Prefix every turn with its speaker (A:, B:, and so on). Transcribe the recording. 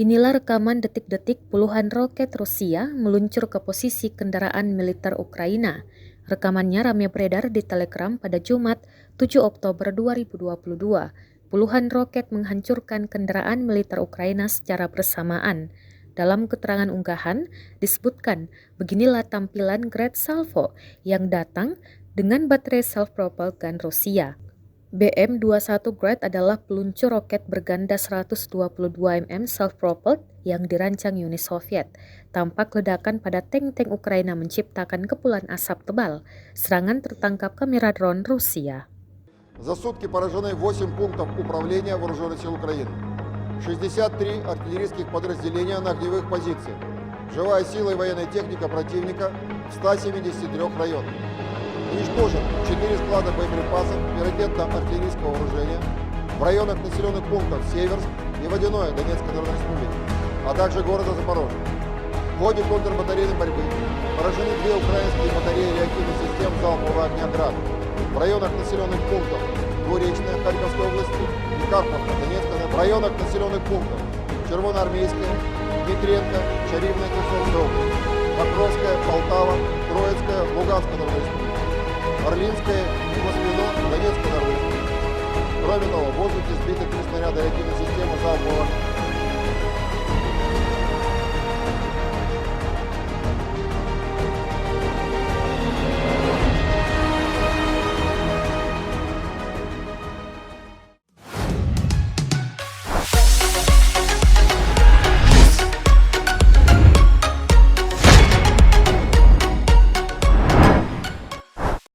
A: Inilah rekaman detik-detik puluhan roket Rusia meluncur ke posisi kendaraan militer Ukraina. Rekamannya ramai beredar di Telegram pada Jumat, 7 Oktober 2022. Puluhan roket menghancurkan kendaraan militer Ukraina secara bersamaan. Dalam keterangan unggahan, disebutkan beginilah tampilan Great Salvo yang datang dengan baterai self-propelled gun Rusia. BM-21 Grad adalah peluncur roket berganda 122 mm self-propelled yang dirancang Uni Soviet. Tampak ledakan pada tank-tank Ukraina menciptakan kepulan asap tebal. Serangan tertangkap kamera drone Rusia.
B: За сутки поражены 8 пунктов управления Вооруженных сил Украины, 63 артиллерийских подразделения на огневых позициях, живая сила и военная техника противника в 173 районах. Уничтожен 4 склада боеприпасов приоритетно-артиллерийского вооружения в районах населенных пунктов Северск и Водяное Донецкой Народной Республики, а также города Запорожье. В ходе контрбатарейной борьбы поражены 2 украинские батареи реактивных систем залпового огня «Град» в районах населенных пунктов Двуречная Харьковской области и Карповка Донецкой, в районах населенных пунктов Червоноармейская, Дмитриенко, Чаривная Херсонская область, Покровская, Полтава, Троицкая, Луганская Народная Республика, Орлинская и Москвино, Донецкая Народная Республика. Кроме того, в воздухе сбиты 3 снаряда реактивной системы залпового